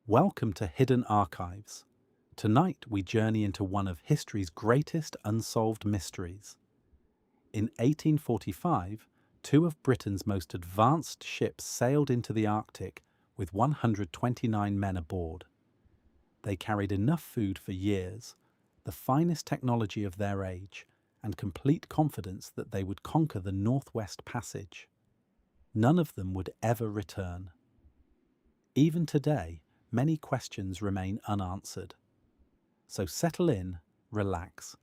Welcome to Hidden Archives. Tonight we journey into one of history's greatest unsolved mysteries. In 1845, two of Britain's most advanced ships sailed into the Arctic with 129 men aboard. They carried enough food for years, the finest technology of their age, and complete confidence that they would conquer the Northwest Passage. None of them would ever return. Even today, many questions remain unanswered. So settle in, relax,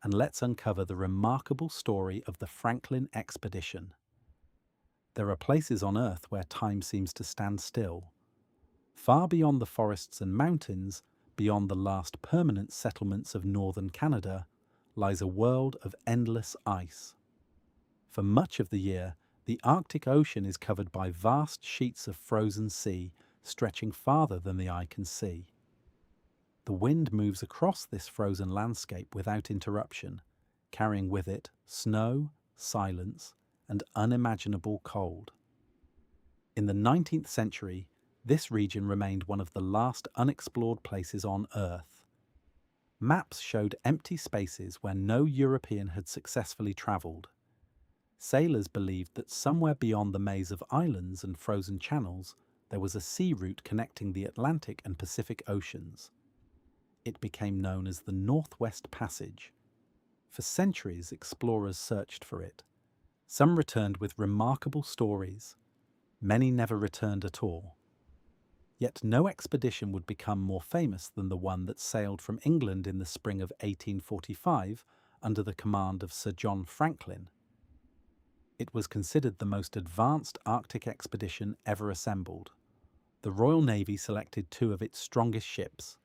and let's uncover the remarkable story of the Franklin expedition. There are places on Earth where time seems to stand still. Far beyond the forests and mountains, beyond the last permanent settlements of northern Canada, lies a world of endless ice. For much of the year, the Arctic Ocean is covered by vast sheets of frozen sea stretching farther than the eye can see. The wind moves across this frozen landscape without interruption, carrying with it snow, silence, and unimaginable cold. In the 19th century, this region remained one of the last unexplored places on Earth. Maps showed empty spaces where no European had successfully travelled. Sailors believed that somewhere beyond the maze of islands and frozen channels, there was a sea route connecting the Atlantic and Pacific Oceans. It became known as the Northwest Passage. For centuries, explorers searched for it. Some returned with remarkable stories. Many never returned at all. Yet no expedition would become more famous than the one that sailed from England in the spring of 1845 under the command of Sir John Franklin. It was considered the most advanced Arctic expedition ever assembled. The Royal Navy selected two of its strongest ships.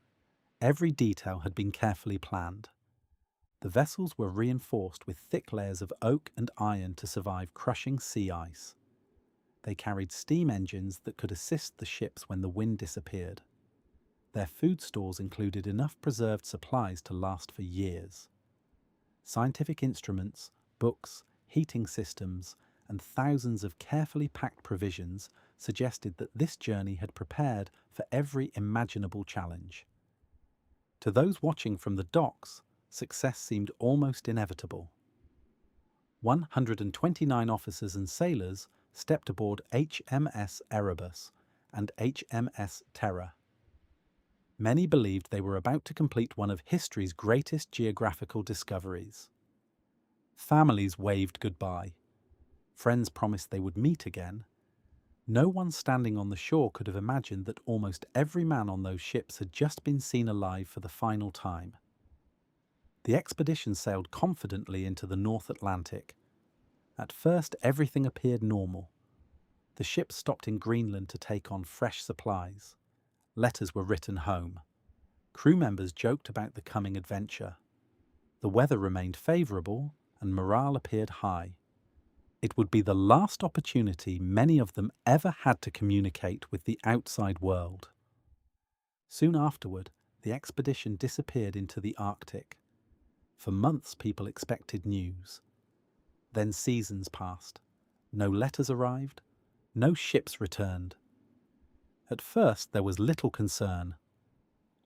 Every detail had been carefully planned. The vessels were reinforced with thick layers of oak and iron to survive crushing sea ice. They carried steam engines that could assist the ships when the wind disappeared. Their food stores included enough preserved supplies to last for years. Scientific instruments, books, heating systems, and thousands of carefully packed provisions suggested that this journey had prepared for every imaginable challenge. To those watching from the docks, success seemed almost inevitable. 129 officers and sailors stepped aboard HMS Erebus and HMS Terror. Many believed they were about to complete one of history's greatest geographical discoveries. Families waved goodbye. Friends promised they would meet again. No one standing on the shore could have imagined that almost every man on those ships had just been seen alive for the final time. The expedition sailed confidently into the North Atlantic. At first, everything appeared normal. The ships stopped in Greenland to take on fresh supplies. Letters were written home. Crew members joked about the coming adventure. The weather remained favourable, and morale appeared high. It would be the last opportunity many of them ever had to communicate with the outside world. Soon afterward, the expedition disappeared into the Arctic. For months people expected news. Then seasons passed. No letters arrived. No ships returned. At first there was little concern.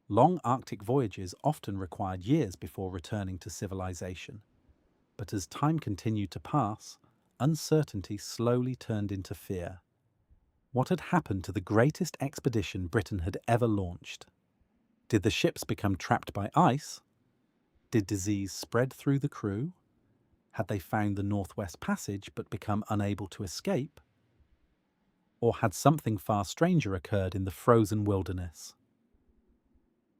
Long Arctic voyages often required years before returning to civilization. But as time continued to pass, uncertainty slowly turned into fear. What had happened to the greatest expedition Britain had ever launched? Did the ships become trapped by ice? Did disease spread through the crew? Had they found the Northwest Passage but become unable to escape? Or had something far stranger occurred in the frozen wilderness?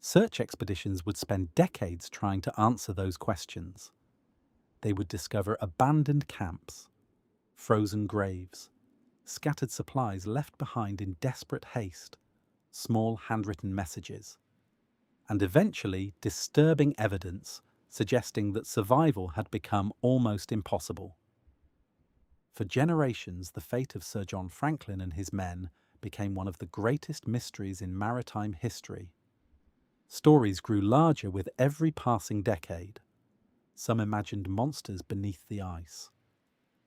Search expeditions would spend decades trying to answer those questions. They would discover abandoned camps, frozen graves, scattered supplies left behind in desperate haste, small handwritten messages, and eventually disturbing evidence suggesting that survival had become almost impossible. For generations, the fate of Sir John Franklin and his men became one of the greatest mysteries in maritime history. Stories grew larger with every passing decade. Some imagined monsters beneath the ice.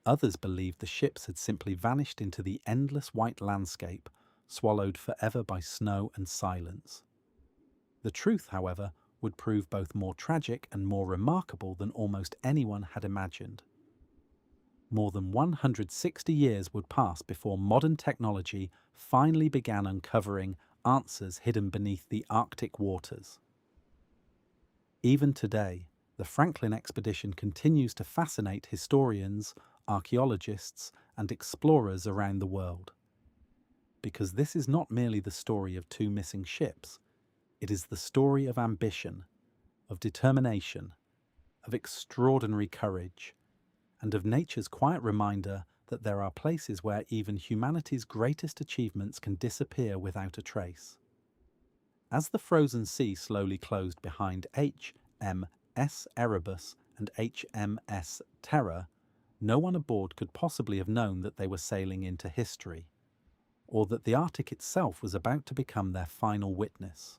Others believed the ships had simply vanished into the endless white landscape, swallowed forever by snow and silence. The truth, however, would prove both more tragic and more remarkable than almost anyone had imagined. More than 160 years would pass before modern technology finally began uncovering answers hidden beneath the Arctic waters. Even today, the Franklin expedition continues to fascinate historians, archaeologists, and explorers around the world. Because this is not merely the story of two missing ships, it is the story of ambition, of determination, of extraordinary courage, and of nature's quiet reminder that there are places where even humanity's greatest achievements can disappear without a trace. As the frozen sea slowly closed behind HMS Erebus and HMS Terror, no one aboard could possibly have known that they were sailing into history, or that the Arctic itself was about to become their final witness.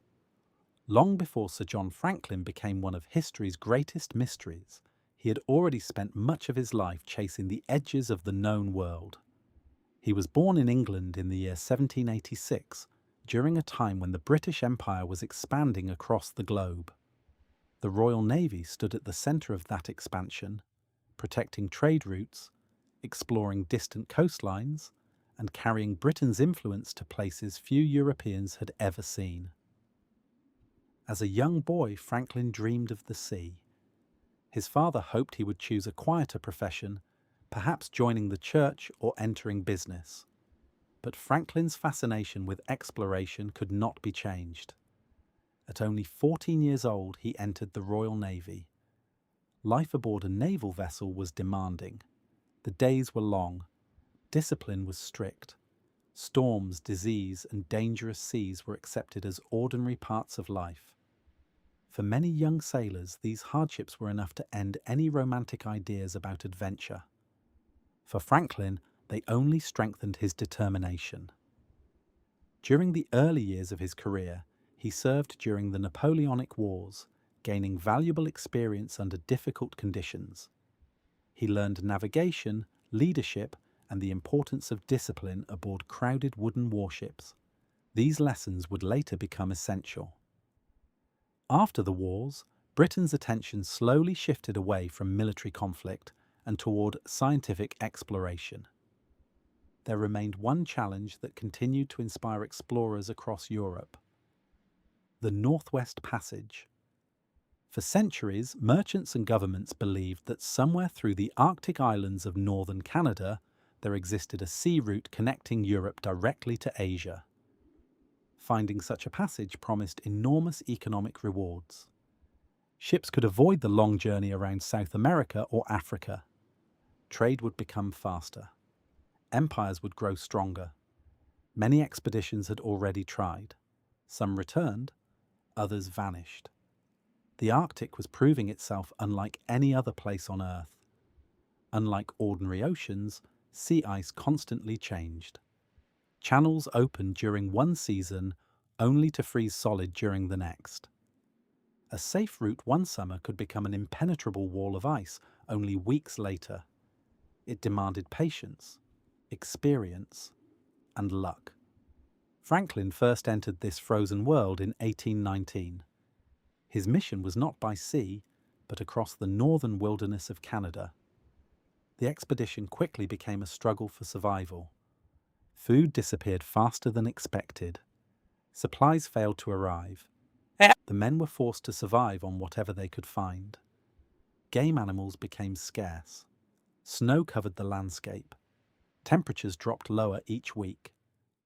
Long before Sir John Franklin became one of history's greatest mysteries, he had already spent much of his life chasing the edges of the known world. He was born in England in the year 1786, during a time when the British Empire was expanding across the globe. The Royal Navy stood at the centre of that expansion, protecting trade routes, exploring distant coastlines, and carrying Britain's influence to places few Europeans had ever seen. As a young boy, Franklin dreamed of the sea. His father hoped he would choose a quieter profession, perhaps joining the church or entering business. But Franklin's fascination with exploration could not be changed. At only 14 years old, he entered the Royal Navy. Life aboard a naval vessel was demanding. The days were long. Discipline was strict. Storms, disease, and dangerous seas were accepted as ordinary parts of life. For many young sailors, these hardships were enough to end any romantic ideas about adventure. For Franklin, they only strengthened his determination. During the early years of his career, he served during the Napoleonic Wars, gaining valuable experience under difficult conditions. He learned navigation, leadership, and the importance of discipline aboard crowded wooden warships. These lessons would later become essential. After the wars, Britain's attention slowly shifted away from military conflict and toward scientific exploration. There remained one challenge that continued to inspire explorers across Europe: the Northwest Passage. For centuries, merchants and governments believed that somewhere through the Arctic islands of northern Canada, there existed a sea route connecting Europe directly to Asia. Finding such a passage promised enormous economic rewards. Ships could avoid the long journey around South America or Africa. Trade would become faster. Empires would grow stronger. Many expeditions had already tried. Some returned, others vanished. The Arctic was proving itself unlike any other place on Earth. Unlike ordinary oceans, sea ice constantly changed. Channels opened during one season, only to freeze solid during the next. A safe route one summer could become an impenetrable wall of ice only weeks later. It demanded patience, experience, and luck. Franklin first entered this frozen world in 1819. His mission was not by sea, but across the northern wilderness of Canada. The expedition quickly became a struggle for survival. Food disappeared faster than expected. Supplies failed to arrive. The men were forced to survive on whatever they could find. Game animals became scarce. Snow covered the landscape. Temperatures dropped lower each week.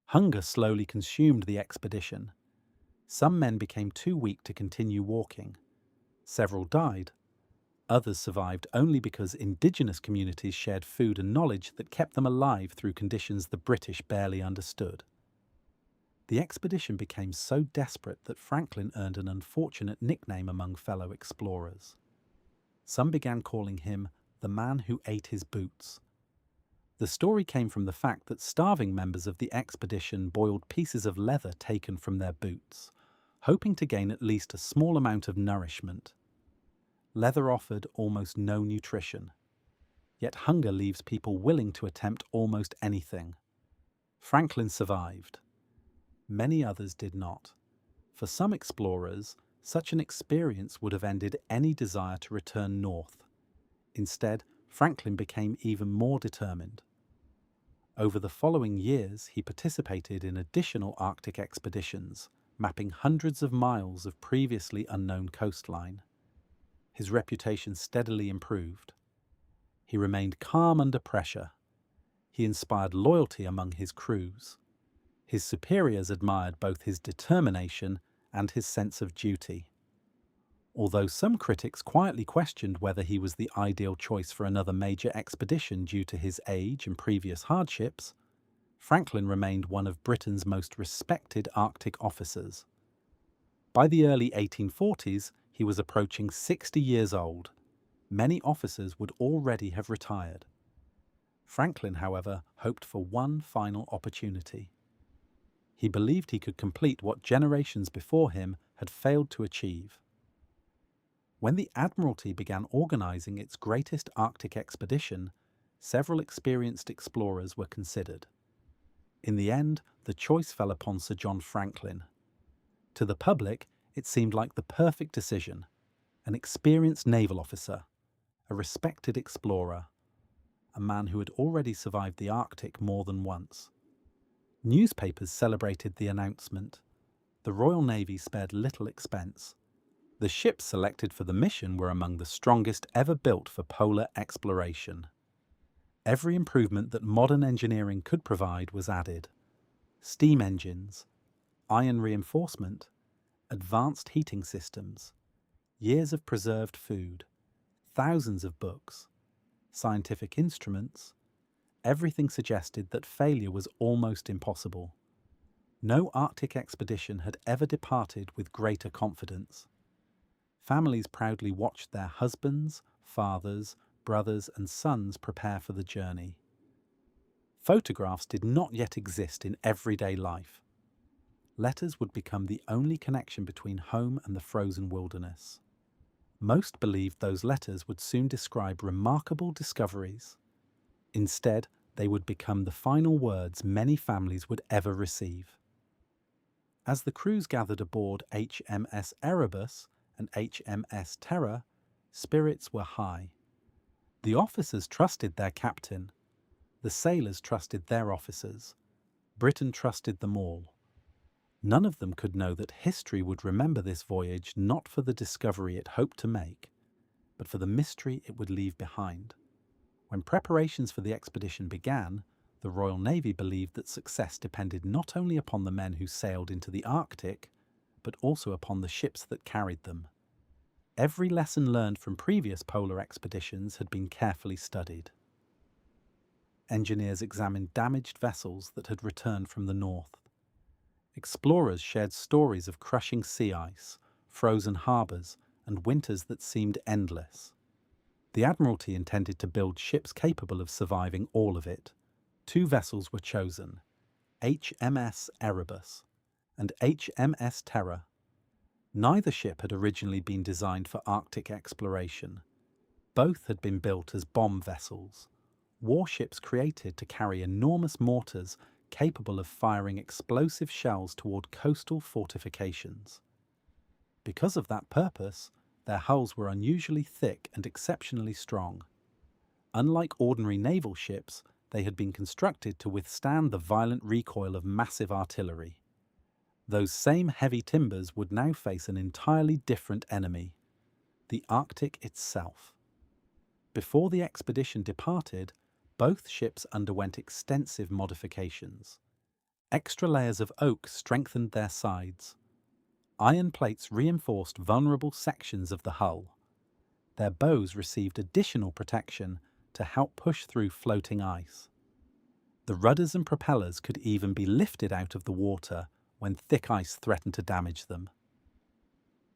Hunger slowly consumed the expedition. Some men became too weak to continue walking. Several died. Others survived only because indigenous communities shared food and knowledge that kept them alive through conditions the British barely understood. The expedition became so desperate that Franklin earned an unfortunate nickname among fellow explorers. Some began calling him the man who ate his boots. The story came from the fact that starving members of the expedition boiled pieces of leather taken from their boots, hoping to gain at least a small amount of nourishment. Leather offered almost no nutrition. Yet hunger leaves people willing to attempt almost anything. Franklin survived. Many others did not. For some explorers, such an experience would have ended any desire to return north. Instead, Franklin became even more determined. Over the following years, he participated in additional Arctic expeditions, mapping hundreds of miles of previously unknown coastline. His reputation steadily improved. He remained calm under pressure. He inspired loyalty among his crews. His superiors admired both his determination and his sense of duty. Although some critics quietly questioned whether he was the ideal choice for another major expedition due to his age and previous hardships, Franklin remained one of Britain's most respected Arctic officers. By the early 1840s, he was approaching 60 years old. Many officers would already have retired. Franklin, however, hoped for one final opportunity. He believed he could complete what generations before him had failed to achieve. When the Admiralty began organizing its greatest Arctic expedition, several experienced explorers were considered. In the end, the choice fell upon Sir John Franklin. To the public, it seemed like the perfect decision. An experienced naval officer, a respected explorer, a man who had already survived the Arctic more than once. Newspapers celebrated the announcement. The Royal Navy spared little expense. The ships selected for the mission were among the strongest ever built for polar exploration. Every improvement that modern engineering could provide was added. Steam engines, iron reinforcement, advanced heating systems, years of preserved food, thousands of books, scientific instruments, everything suggested that failure was almost impossible. No Arctic expedition had ever departed with greater confidence. Families proudly watched their husbands, fathers, brothers, and sons prepare for the journey. Photographs did not yet exist in everyday life. Letters would become the only connection between home and the frozen wilderness. Most believed those letters would soon describe remarkable discoveries. Instead, they would become the final words many families would ever receive. As the crews gathered aboard HMS Erebus and HMS Terror, spirits were high. The officers trusted their captain. The sailors trusted their officers. Britain trusted them all. None of them could know that history would remember this voyage not for the discovery it hoped to make, but for the mystery it would leave behind. When preparations for the expedition began, the Royal Navy believed that success depended not only upon the men who sailed into the Arctic, but also upon the ships that carried them. Every lesson learned from previous polar expeditions had been carefully studied. Engineers examined damaged vessels that had returned from the north. Explorers shared stories of crushing sea ice, frozen harbours, and winters that seemed endless. The Admiralty intended to build ships capable of surviving all of it. 2 vessels were chosen, HMS Erebus and HMS Terror. Neither ship had originally been designed for Arctic exploration. Both had been built as bomb vessels, warships created to carry enormous mortars capable of firing explosive shells toward coastal fortifications. Because of that purpose, their hulls were unusually thick and exceptionally strong. Unlike ordinary naval ships, they had been constructed to withstand the violent recoil of massive artillery. Those same heavy timbers would now face an entirely different enemy, the Arctic itself. Before the expedition departed, both ships underwent extensive modifications. Extra layers of oak strengthened their sides. Iron plates reinforced vulnerable sections of the hull. Their bows received additional protection to help push through floating ice. The rudders and propellers could even be lifted out of the water when thick ice threatened to damage them.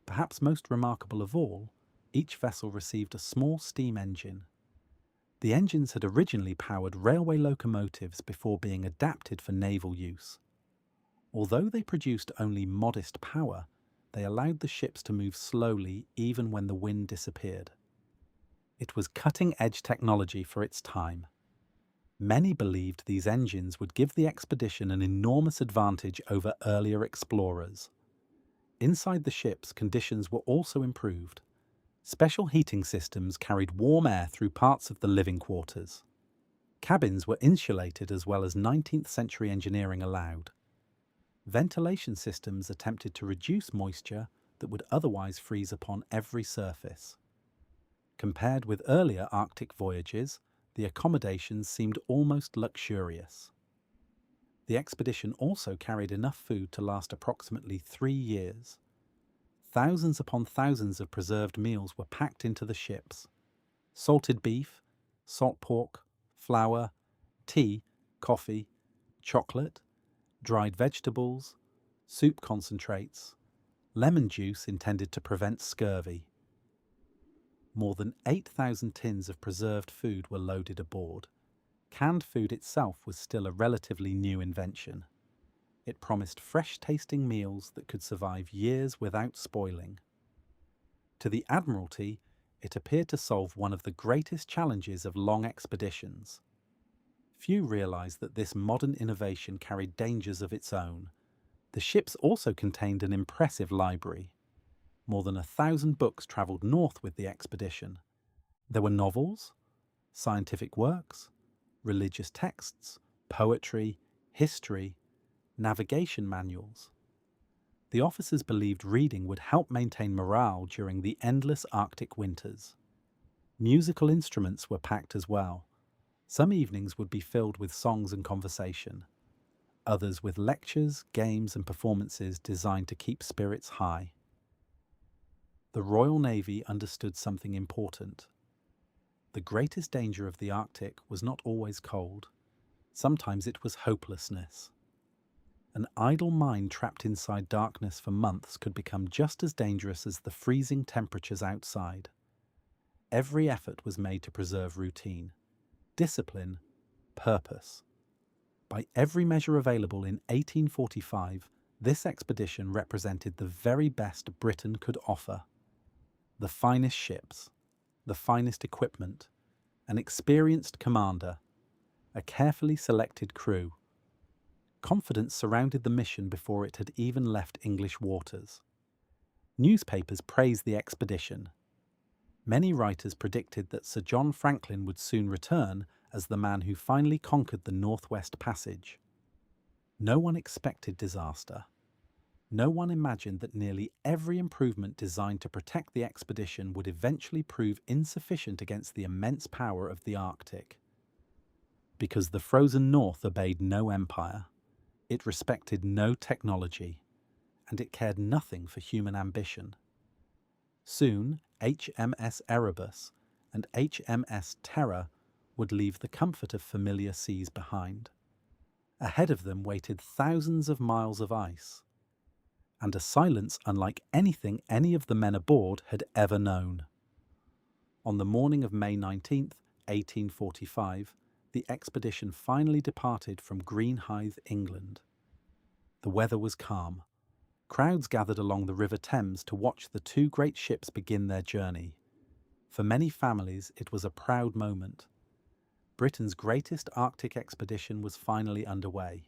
Perhaps most remarkable of all, each vessel received a small steam engine. The engines had originally powered railway locomotives before being adapted for naval use. Although they produced only modest power, they allowed the ships to move slowly even when the wind disappeared. It was cutting-edge technology for its time. Many believed these engines would give the expedition an enormous advantage over earlier explorers. Inside the ships, conditions were also improved. Special heating systems carried warm air through parts of the living quarters. Cabins were insulated as well as 19th century engineering allowed. Ventilation systems attempted to reduce moisture that would otherwise freeze upon every surface. Compared with earlier Arctic voyages, the accommodations seemed almost luxurious. The expedition also carried enough food to last approximately 3 years. Thousands upon thousands of preserved meals were packed into the ships. Salted beef, salt pork, flour, tea, coffee, chocolate, dried vegetables, soup concentrates, lemon juice intended to prevent scurvy. More than 8,000 tins of preserved food were loaded aboard. Canned food itself was still a relatively new invention. It promised fresh-tasting meals that could survive years without spoiling. To the Admiralty, it appeared to solve one of the greatest challenges of long expeditions. Few realized that this modern innovation carried dangers of its own. The ships also contained an impressive library. More than 1,000 books traveled north with the expedition. There were novels, scientific works, religious texts, poetry, history, navigation manuals. The officers believed reading would help maintain morale during the endless Arctic winters. Musical instruments were packed as well. Some evenings would be filled with songs and conversation, others with lectures, games, and performances designed to keep spirits high. The Royal Navy understood something important. The greatest danger of the Arctic was not always cold. Sometimes it was hopelessness. An idle mind trapped inside darkness for months could become just as dangerous as the freezing temperatures outside. Every effort was made to preserve routine, discipline, purpose. By every measure available in 1845, this expedition represented the very best Britain could offer. The finest ships, the finest equipment, an experienced commander, a carefully selected crew. Confidence surrounded the mission before it had even left English waters. Newspapers praised the expedition. Many writers predicted that Sir John Franklin would soon return as the man who finally conquered the Northwest Passage. No one expected disaster. No one imagined that nearly every improvement designed to protect the expedition would eventually prove insufficient against the immense power of the Arctic. Because the frozen North obeyed no empire, it respected no technology, and it cared nothing for human ambition. Soon, HMS Erebus and HMS Terror would leave the comfort of familiar seas behind. Ahead of them waited thousands of miles of ice, and a silence unlike anything any of the men aboard had ever known. On the morning of May 19th, 1845, the expedition finally departed from Greenhithe, England. The weather was calm. Crowds gathered along the River Thames to watch the two great ships begin their journey. For many families, it was a proud moment. Britain's greatest Arctic expedition was finally underway.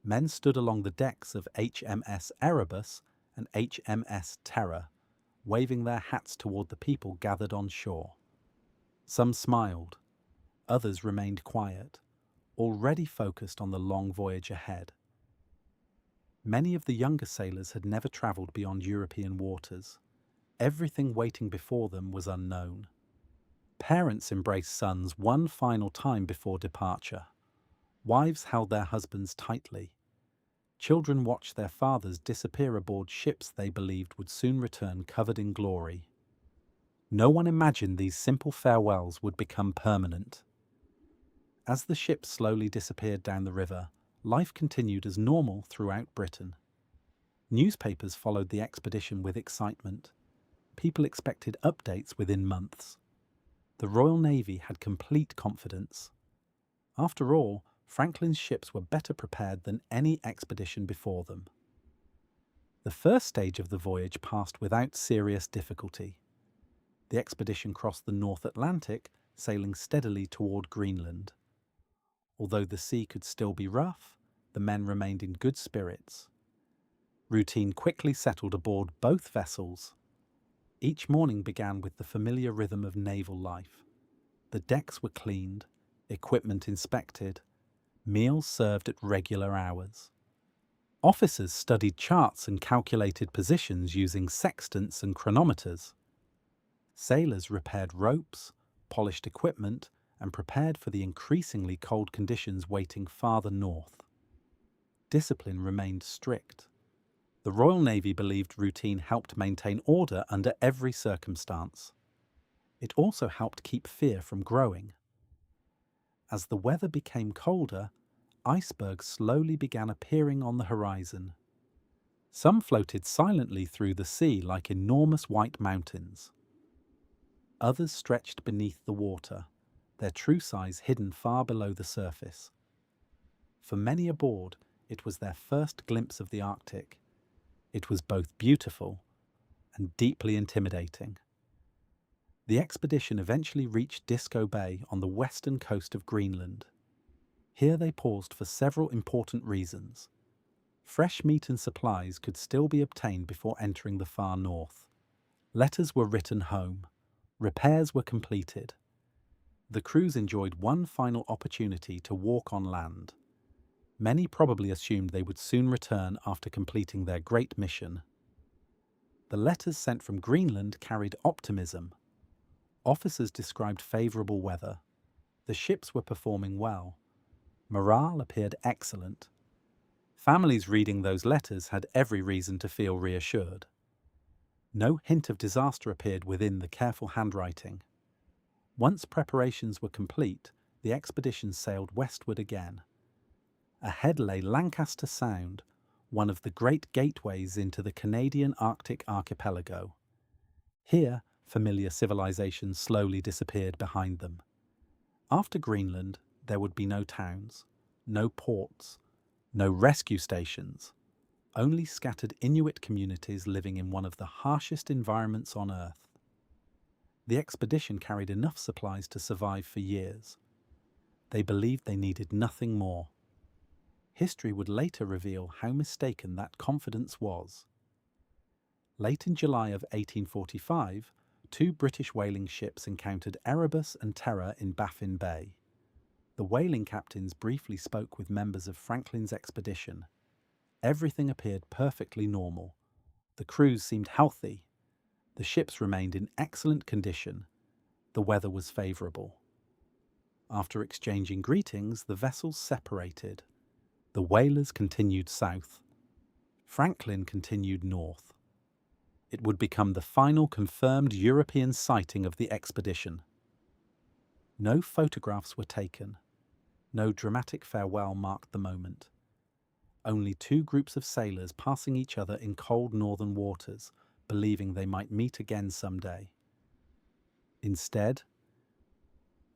Men stood along the decks of HMS Erebus and HMS Terror, waving their hats toward the people gathered on shore. Some smiled, others remained quiet, already focused on the long voyage ahead. Many of the younger sailors had never travelled beyond European waters. Everything waiting before them was unknown. Parents embraced sons one final time before departure. Wives held their husbands tightly. Children watched their fathers disappear aboard ships they believed would soon return covered in glory. No one imagined these simple farewells would become permanent. As the ships slowly disappeared down the river, life continued as normal throughout Britain. Newspapers followed the expedition with excitement. People expected updates within months. The Royal Navy had complete confidence. After all, Franklin's ships were better prepared than any expedition before them. The first stage of the voyage passed without serious difficulty. The expedition crossed the North Atlantic, sailing steadily toward Greenland. Although the sea could still be rough, the men remained in good spirits. Routine quickly settled aboard both vessels. Each morning began with the familiar rhythm of naval life. The decks were cleaned, equipment inspected, meals served at regular hours. Officers studied charts and calculated positions using sextants and chronometers. Sailors repaired ropes, polished equipment, and prepared for the increasingly cold conditions waiting farther north. Discipline remained strict. The Royal Navy believed routine helped maintain order under every circumstance. It also helped keep fear from growing. As the weather became colder, icebergs slowly began appearing on the horizon. Some floated silently through the sea like enormous white mountains. Others stretched beneath the water, their true size hidden far below the surface. For many aboard, it was their first glimpse of the Arctic. It was both beautiful and deeply intimidating. The expedition eventually reached Disco Bay on the western coast of Greenland. Here they paused for several important reasons. Fresh meat and supplies could still be obtained before entering the far north. Letters were written home. Repairs were completed. The crews enjoyed one final opportunity to walk on land. Many probably assumed they would soon return after completing their great mission. The letters sent from Greenland carried optimism. Officers described favorable weather. The ships were performing well. Morale appeared excellent. Families reading those letters had every reason to feel reassured. No hint of disaster appeared within the careful handwriting. Once preparations were complete, the expedition sailed westward again. Ahead lay Lancaster Sound, one of the great gateways into the Canadian Arctic archipelago. Here, familiar civilizations slowly disappeared behind them. After Greenland, there would be no towns, no ports, no rescue stations, only scattered Inuit communities living in one of the harshest environments on Earth. The expedition carried enough supplies to survive for years. They believed they needed nothing more. History would later reveal how mistaken that confidence was. Late in July of 1845, two British whaling ships encountered Erebus and Terror in Baffin Bay. The whaling captains briefly spoke with members of Franklin's expedition. Everything appeared perfectly normal. The crews seemed healthy. The ships remained in excellent condition. The weather was favorable. After exchanging greetings, the vessels separated. The whalers continued south. Franklin continued north. It would become the final confirmed European sighting of the expedition. No photographs were taken. No dramatic farewell marked the moment. Only two groups of sailors passing each other in cold northern waters, believing they might meet again someday. Instead,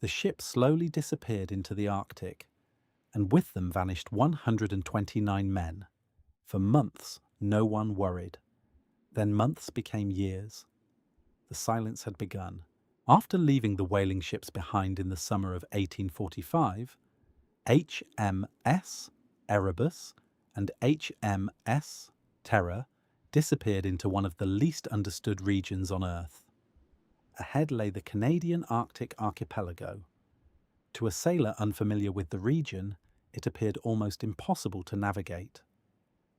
the ship slowly disappeared into the Arctic, and with them vanished 129 men. For months, no one worried. Then months became years. The silence had begun. After leaving the whaling ships behind in the summer of 1845, HMS Erebus and HMS Terror disappeared into one of the least understood regions on Earth. Ahead lay the Canadian Arctic archipelago. To a sailor unfamiliar with the region, it appeared almost impossible to navigate.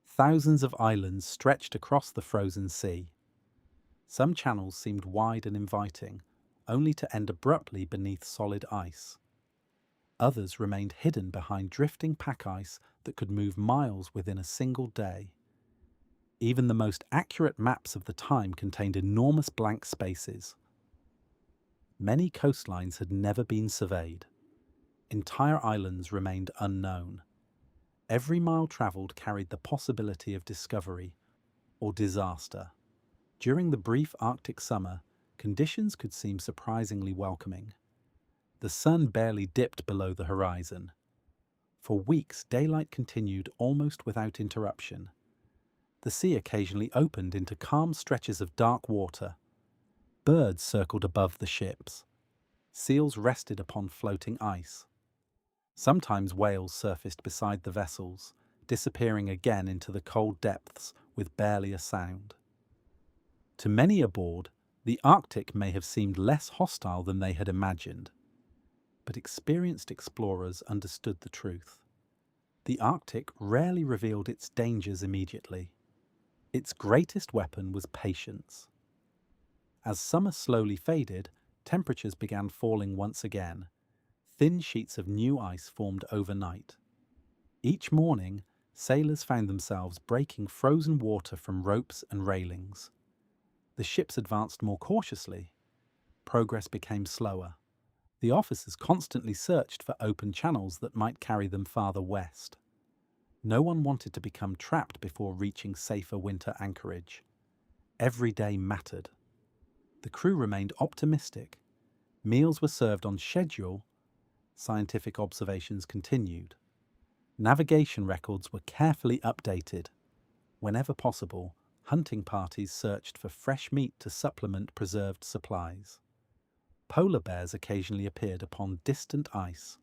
Thousands of islands stretched across the frozen sea. Some channels seemed wide and inviting, only to end abruptly beneath solid ice. Others remained hidden behind drifting pack ice that could move miles within a single day. Even the most accurate maps of the time contained enormous blank spaces. Many coastlines had never been surveyed. Entire islands remained unknown. Every mile travelled carried the possibility of discovery or disaster. During the brief Arctic summer, conditions could seem surprisingly welcoming. The sun barely dipped below the horizon. For weeks, daylight continued almost without interruption. The sea occasionally opened into calm stretches of dark water. Birds circled above the ships. Seals rested upon floating ice. Sometimes whales surfaced beside the vessels, disappearing again into the cold depths with barely a sound. To many aboard, the Arctic may have seemed less hostile than they had imagined, but experienced explorers understood the truth. The Arctic rarely revealed its dangers immediately. Its greatest weapon was patience. As summer slowly faded, temperatures began falling once again. Thin sheets of new ice formed overnight. Each morning, sailors found themselves breaking frozen water from ropes and railings. The ships advanced more cautiously. Progress became slower. The officers constantly searched for open channels that might carry them farther west. No one wanted to become trapped before reaching safer winter anchorage. Every day mattered. The crew remained optimistic. Meals were served on schedule. Scientific observations continued. Navigation records were carefully updated. Whenever possible, hunting parties searched for fresh meat to supplement preserved supplies. Polar bears occasionally appeared upon distant ice.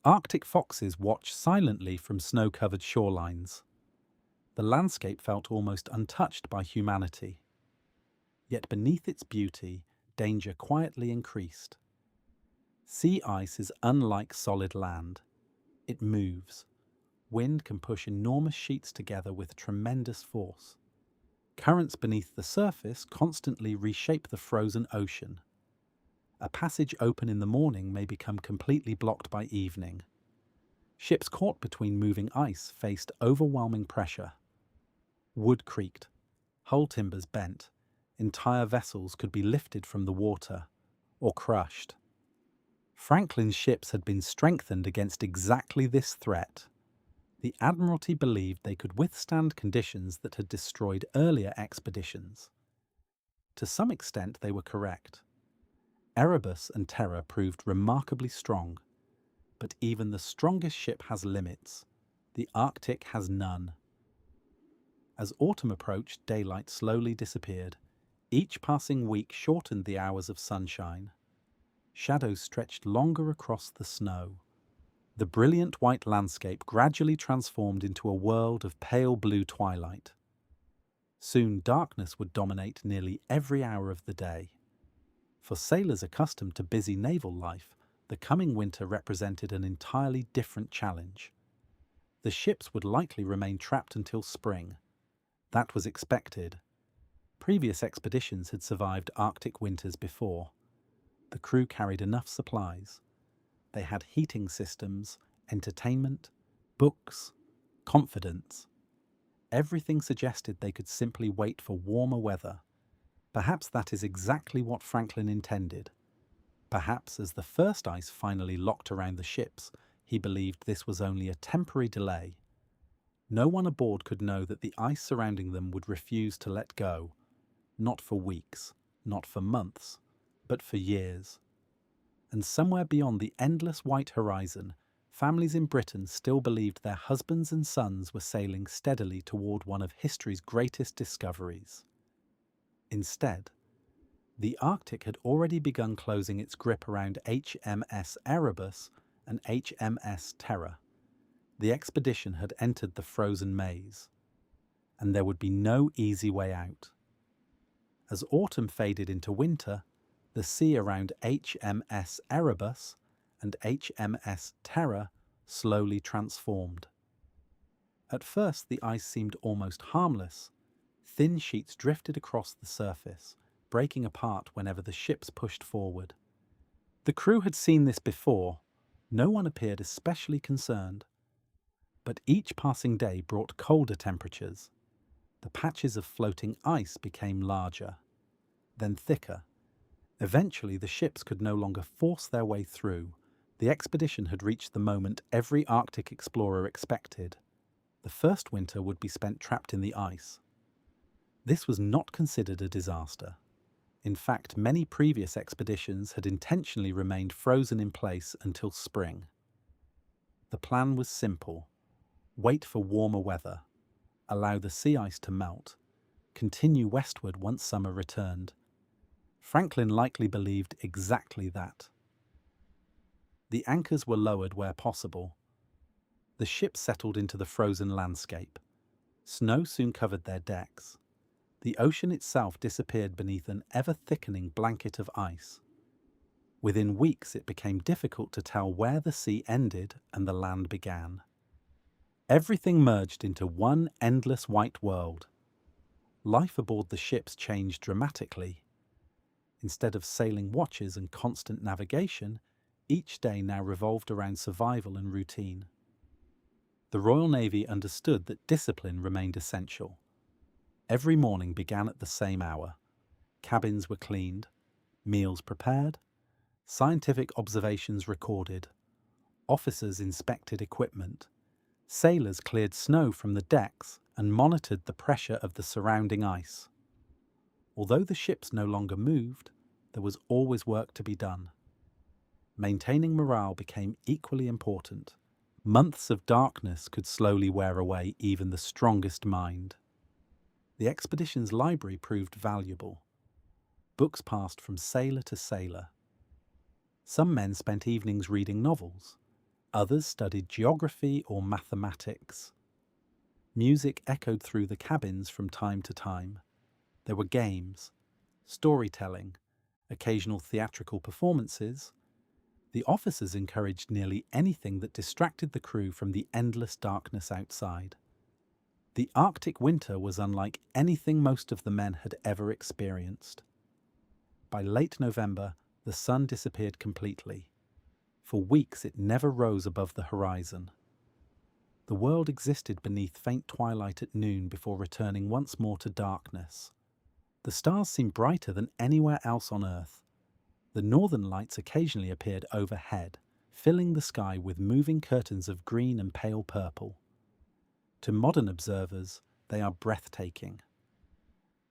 Arctic foxes watched silently from snow-covered shorelines. The landscape felt almost untouched by humanity. Yet beneath its beauty, danger quietly increased. Sea ice is unlike solid land. It moves. Wind can push enormous sheets together with tremendous force. Currents beneath the surface constantly reshape the frozen ocean. A passage open in the morning may become completely blocked by evening. Ships caught between moving ice faced overwhelming pressure. Wood creaked. Hull timbers bent. Entire vessels could be lifted from the water or crushed. Franklin's ships had been strengthened against exactly this threat. The Admiralty believed they could withstand conditions that had destroyed earlier expeditions. To some extent, they were correct. Erebus and Terror proved remarkably strong, but even the strongest ship has limits. The Arctic has none. As autumn approached, daylight slowly disappeared. Each passing week shortened the hours of sunshine. Shadows stretched longer across the snow. The brilliant white landscape gradually transformed into a world of pale blue twilight. Soon darkness would dominate nearly every hour of the day. For sailors accustomed to busy naval life, the coming winter represented an entirely different challenge. The ships would likely remain trapped until spring. That was expected. Previous expeditions had survived Arctic winters before. The crew carried enough supplies. They had heating systems, entertainment, books, confidence. Everything suggested they could simply wait for warmer weather. Perhaps that is exactly what Franklin intended. Perhaps as the first ice finally locked around the ships, he believed this was only a temporary delay. No one aboard could know that the ice surrounding them would refuse to let go, not for weeks, not for months, but for years. And somewhere beyond the endless white horizon, families in Britain still believed their husbands and sons were sailing steadily toward one of history's greatest discoveries. Instead, the Arctic had already begun closing its grip around HMS Erebus and HMS Terror. The expedition had entered the frozen maze, and there would be no easy way out. As autumn faded into winter, the sea around HMS Erebus and HMS Terror slowly transformed. At first, the ice seemed almost harmless. Thin sheets drifted across the surface, breaking apart whenever the ships pushed forward. The crew had seen this before. No one appeared especially concerned. But each passing day brought colder temperatures. The patches of floating ice became larger, then thicker. Eventually, the ships could no longer force their way through. The expedition had reached the moment every Arctic explorer expected. The first winter would be spent trapped in the ice. This was not considered a disaster. In fact, many previous expeditions had intentionally remained frozen in place until spring. The plan was simple. Wait for warmer weather. Allow the sea ice to melt. Continue westward once summer returned. Franklin likely believed exactly that. The anchors were lowered where possible. The ship settled into the frozen landscape. Snow soon covered their decks. The ocean itself disappeared beneath an ever-thickening blanket of ice. Within weeks, it became difficult to tell where the sea ended and the land began. Everything merged into one endless white world. Life aboard the ships changed dramatically. Instead of sailing watches and constant navigation, each day now revolved around survival and routine. The Royal Navy understood that discipline remained essential. Every morning began at the same hour. Cabins were cleaned, meals prepared, scientific observations recorded, officers inspected equipment, sailors cleared snow from the decks and monitored the pressure of the surrounding ice. Although the ships no longer moved, there was always work to be done. Maintaining morale became equally important. Months of darkness could slowly wear away even the strongest mind. The expedition's library proved valuable. Books passed from sailor to sailor. Some men spent evenings reading novels. Others studied geography or mathematics. Music echoed through the cabins from time to time. There were games, storytelling, occasional theatrical performances. The officers encouraged nearly anything that distracted the crew from the endless darkness outside. The Arctic winter was unlike anything most of the men had ever experienced. By late November, the sun disappeared completely. For weeks it never rose above the horizon. The world existed beneath faint twilight at noon before returning once more to darkness. The stars seemed brighter than anywhere else on Earth. The northern lights occasionally appeared overhead, filling the sky with moving curtains of green and pale purple. To modern observers, they are breathtaking.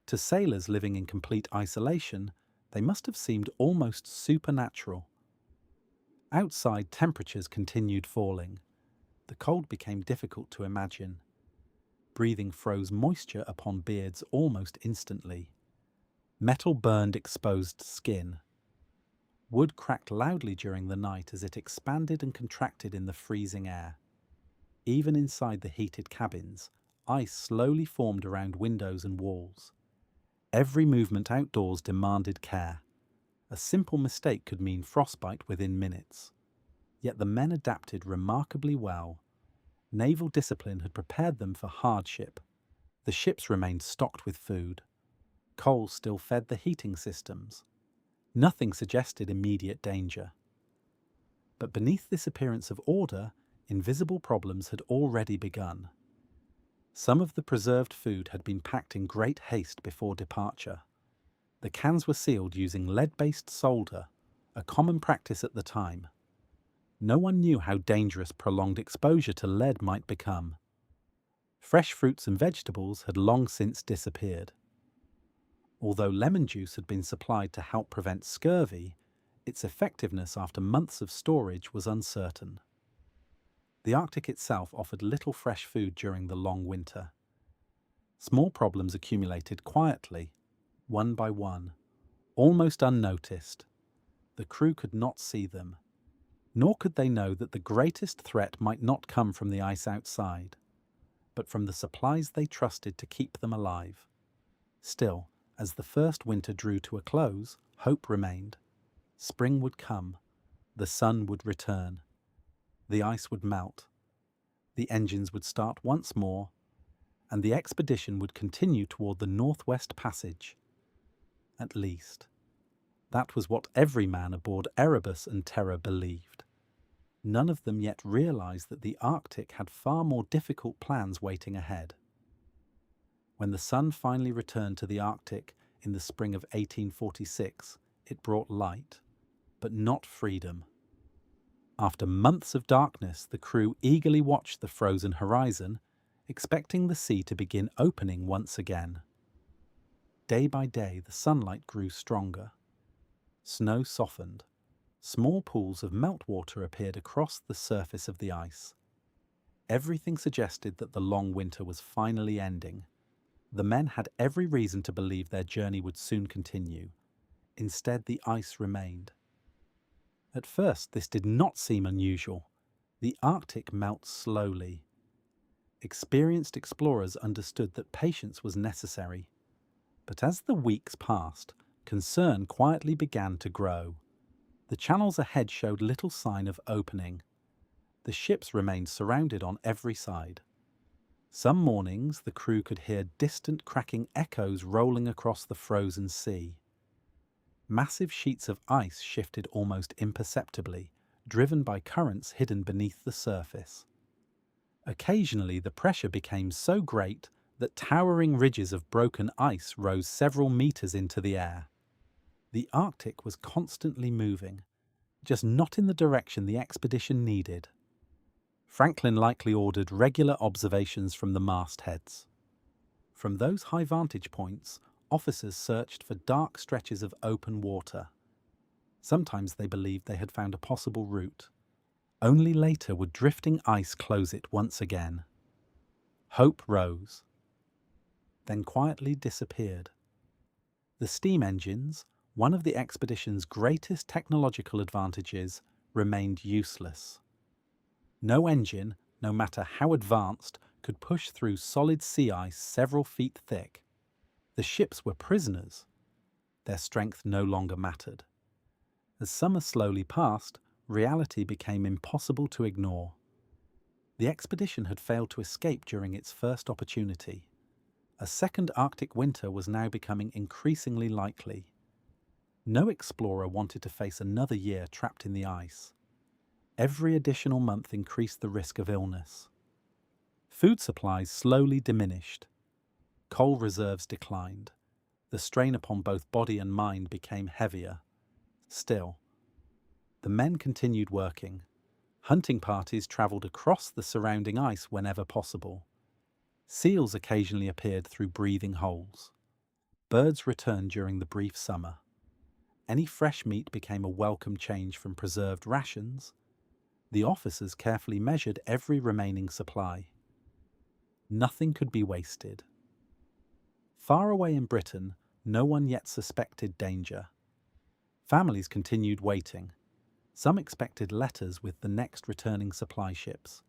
To sailors living in complete isolation, they must have seemed almost supernatural. Outside, temperatures continued falling. The cold became difficult to imagine. Breathing froze moisture upon beards almost instantly. Metal burned exposed skin. Wood cracked loudly during the night as it expanded and contracted in the freezing air. Even inside the heated cabins, ice slowly formed around windows and walls. Every movement outdoors demanded care. A simple mistake could mean frostbite within minutes. Yet the men adapted remarkably well. Naval discipline had prepared them for hardship. The ships remained stocked with food. Coal still fed the heating systems. Nothing suggested immediate danger. But beneath this appearance of order, invisible problems had already begun. Some of the preserved food had been packed in great haste before departure. The cans were sealed using lead-based solder, a common practice at the time. No one knew how dangerous prolonged exposure to lead might become. Fresh fruits and vegetables had long since disappeared. Although lemon juice had been supplied to help prevent scurvy, its effectiveness after months of storage was uncertain. The Arctic itself offered little fresh food during the long winter. Small problems accumulated quietly, one by one, almost unnoticed. The crew could not see them, nor could they know that the greatest threat might not come from the ice outside, but from the supplies they trusted to keep them alive. Still, as the first winter drew to a close, hope remained. Spring would come, the sun would return, the ice would melt, the engines would start once more, and the expedition would continue toward the Northwest Passage. At least, that was what every man aboard Erebus and Terror believed. None of them yet realized that the Arctic had far more difficult plans waiting ahead. When the sun finally returned to the Arctic in the spring of 1846, it brought light, but not freedom. After months of darkness, the crew eagerly watched the frozen horizon, expecting the sea to begin opening once again. Day by day, the sunlight grew stronger. Snow softened. Small pools of meltwater appeared across the surface of the ice. Everything suggested that the long winter was finally ending. The men had every reason to believe their journey would soon continue. Instead, the ice remained. At first, this did not seem unusual. The Arctic melts slowly. Experienced explorers understood that patience was necessary. But as the weeks passed, concern quietly began to grow. The channels ahead showed little sign of opening. The ships remained surrounded on every side. Some mornings the crew could hear distant cracking echoes rolling across the frozen sea. Massive sheets of ice shifted almost imperceptibly, driven by currents hidden beneath the surface. Occasionally the pressure became so great that towering ridges of broken ice rose several meters into the air. The Arctic was constantly moving, just not in the direction the expedition needed. Franklin likely ordered regular observations from the mastheads. From those high vantage points, officers searched for dark stretches of open water. Sometimes they believed they had found a possible route. Only later would drifting ice close it once again. Hope rose, then quietly disappeared. The steam engines, one of the expedition's greatest technological advantages, remained useless. No engine, no matter how advanced, could push through solid sea ice several feet thick. The ships were prisoners. Their strength no longer mattered. As summer slowly passed, reality became impossible to ignore. The expedition had failed to escape during its first opportunity. A second Arctic winter was now becoming increasingly likely. No explorer wanted to face another year trapped in the ice. Every additional month increased the risk of illness. Food supplies slowly diminished. Coal reserves declined. The strain upon both body and mind became heavier. Still, the men continued working. Hunting parties travelled across the surrounding ice whenever possible. Seals occasionally appeared through breathing holes. Birds returned during the brief summer. Any fresh meat became a welcome change from preserved rations. The officers carefully measured every remaining supply. Nothing could be wasted. Far away in Britain, no one yet suspected danger. Families continued waiting. Some expected letters with the next returning supply ships.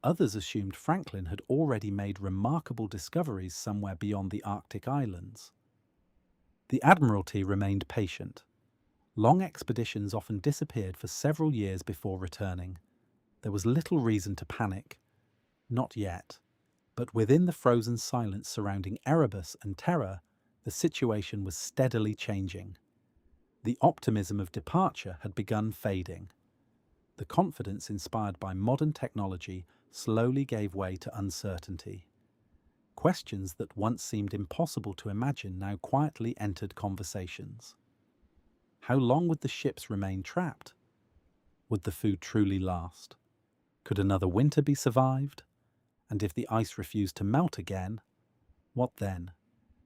Others assumed Franklin had already made remarkable discoveries somewhere beyond the Arctic islands. The Admiralty remained patient. Long expeditions often disappeared for several years before returning. There was little reason to panic. Not yet. But within the frozen silence surrounding Erebus and Terror, the situation was steadily changing. The optimism of departure had begun fading. The confidence inspired by modern technology slowly gave way to uncertainty. Questions that once seemed impossible to imagine now quietly entered conversations. How long would the ships remain trapped? Would the food truly last? Could another winter be survived? And if the ice refused to melt again, what then?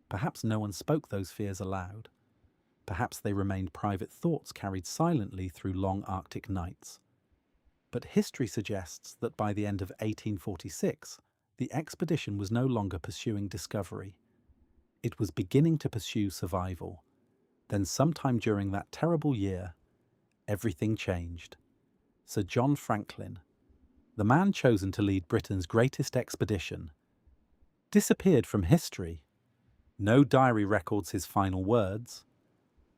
Perhaps no one spoke those fears aloud. Perhaps they remained private thoughts carried silently through long Arctic nights. But history suggests that by the end of 1846, the expedition was no longer pursuing discovery. It was beginning to pursue survival. Then sometime during that terrible year, everything changed. Sir John Franklin, the man chosen to lead Britain's greatest expedition, disappeared from history. No diary records his final words.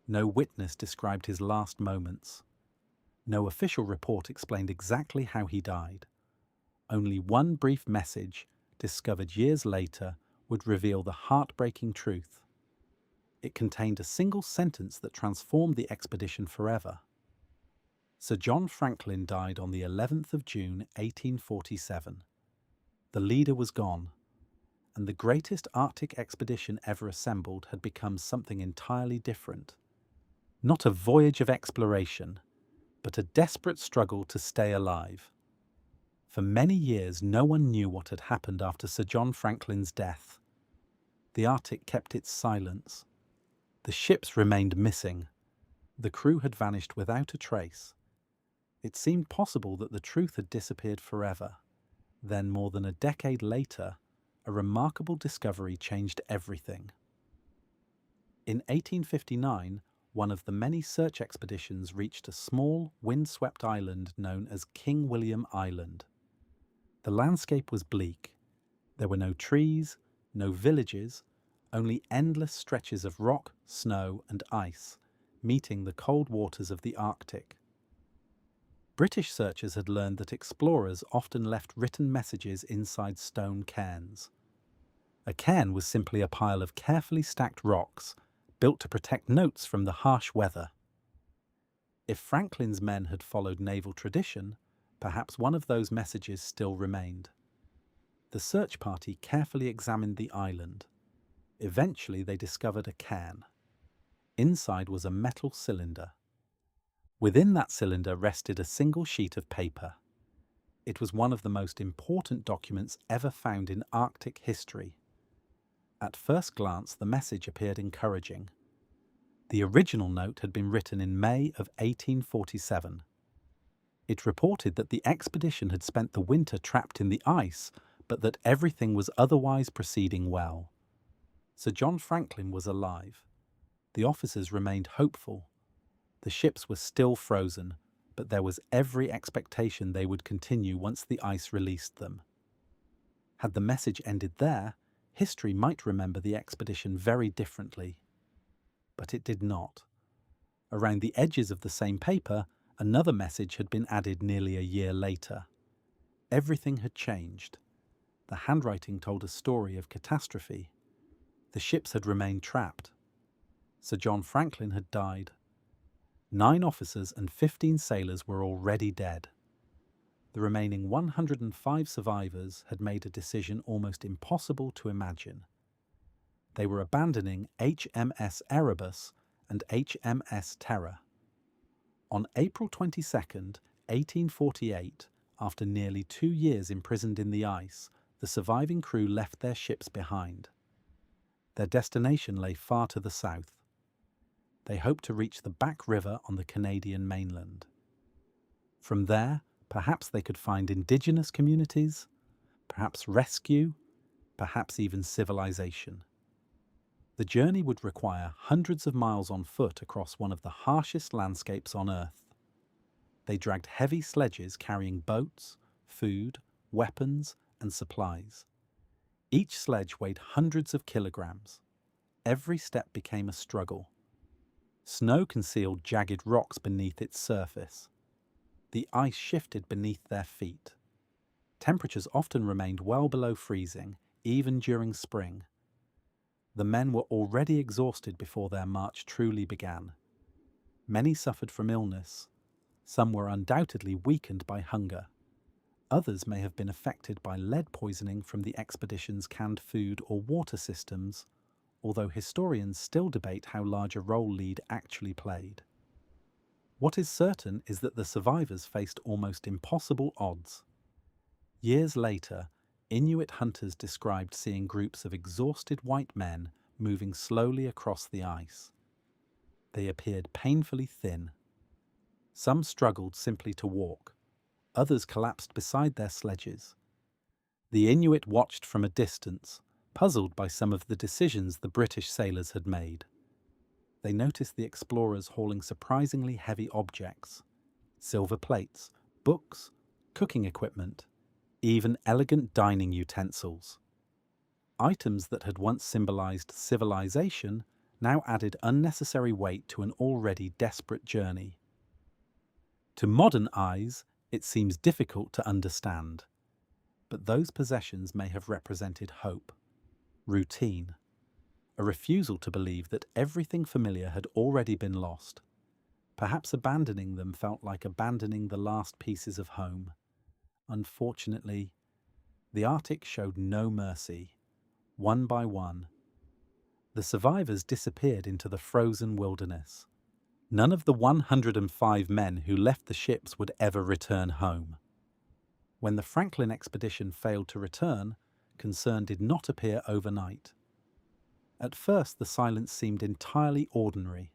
No witness described his last moments. No official report explained exactly how he died. Only one brief message, discovered years later, would reveal the heartbreaking truth. It contained a single sentence that transformed the expedition forever. Sir John Franklin died on the 11th of June, 1847. The leader was gone, and the greatest Arctic expedition ever assembled had become something entirely different. Not a voyage of exploration, but a desperate struggle to stay alive. For many years, no one knew what had happened after Sir John Franklin's death. The Arctic kept its silence. The ships remained missing. The crew had vanished without a trace. It seemed possible that the truth had disappeared forever. Then, more than a decade later, a remarkable discovery changed everything. In 1859, one of the many search expeditions reached a small, windswept island known as King William Island. The landscape was bleak. There were no trees, no villages, only endless stretches of rock, snow, and ice, meeting the cold waters of the Arctic. British searchers had learned that explorers often left written messages inside stone cairns. A cairn was simply a pile of carefully stacked rocks, built to protect notes from the harsh weather. If Franklin's men had followed naval tradition, perhaps one of those messages still remained. The search party carefully examined the island. Eventually they discovered a cairn. Inside was a metal cylinder. Within that cylinder rested a single sheet of paper. It was one of the most important documents ever found in Arctic history. At first glance, the message appeared encouraging. The original note had been written in May of 1847. It reported that the expedition had spent the winter trapped in the ice, but that everything was otherwise proceeding well. Sir John Franklin was alive. The officers remained hopeful. The ships were still frozen, but there was every expectation they would continue once the ice released them. Had the message ended there, history might remember the expedition very differently. But it did not. Around the edges of the same paper, another message had been added nearly a year later. Everything had changed. The handwriting told a story of catastrophe. The ships had remained trapped. Sir John Franklin had died. 9 officers and 15 sailors were already dead. The remaining 105 survivors had made a decision almost impossible to imagine. They were abandoning HMS Erebus and HMS Terror. On April 22, 1848, after nearly 2 years imprisoned in the ice, the surviving crew left their ships behind. Their destination lay far to the south. They hoped to reach the Back River on the Canadian mainland. From there, perhaps they could find indigenous communities, perhaps rescue, perhaps even civilization. The journey would require hundreds of miles on foot across one of the harshest landscapes on Earth. They dragged heavy sledges carrying boats, food, weapons, and supplies. Each sledge weighed hundreds of kilograms. Every step became a struggle. Snow concealed jagged rocks beneath its surface. The ice shifted beneath their feet. Temperatures often remained well below freezing, even during spring. The men were already exhausted before their march truly began. Many suffered from illness. Some were undoubtedly weakened by hunger. Others may have been affected by lead poisoning from the expedition's canned food or water systems, although historians still debate how large a role lead actually played. What is certain is that the survivors faced almost impossible odds. Years later, Inuit hunters described seeing groups of exhausted white men moving slowly across the ice. They appeared painfully thin. Some struggled simply to walk. Others collapsed beside their sledges. The Inuit watched from a distance, puzzled by some of the decisions the British sailors had made. They noticed the explorers hauling surprisingly heavy objects: silver plates, books, cooking equipment, even elegant dining utensils. Items that had once symbolized civilization now added unnecessary weight to an already desperate journey. To modern eyes, it seems difficult to understand, but those possessions may have represented hope, routine, a refusal to believe that everything familiar had already been lost. Perhaps abandoning them felt like abandoning the last pieces of home. Unfortunately, the Arctic showed no mercy. One by one, the survivors disappeared into the frozen wilderness. None of the 105 men who left the ships would ever return home. When the Franklin expedition failed to return, concern did not appear overnight. At first, the silence seemed entirely ordinary.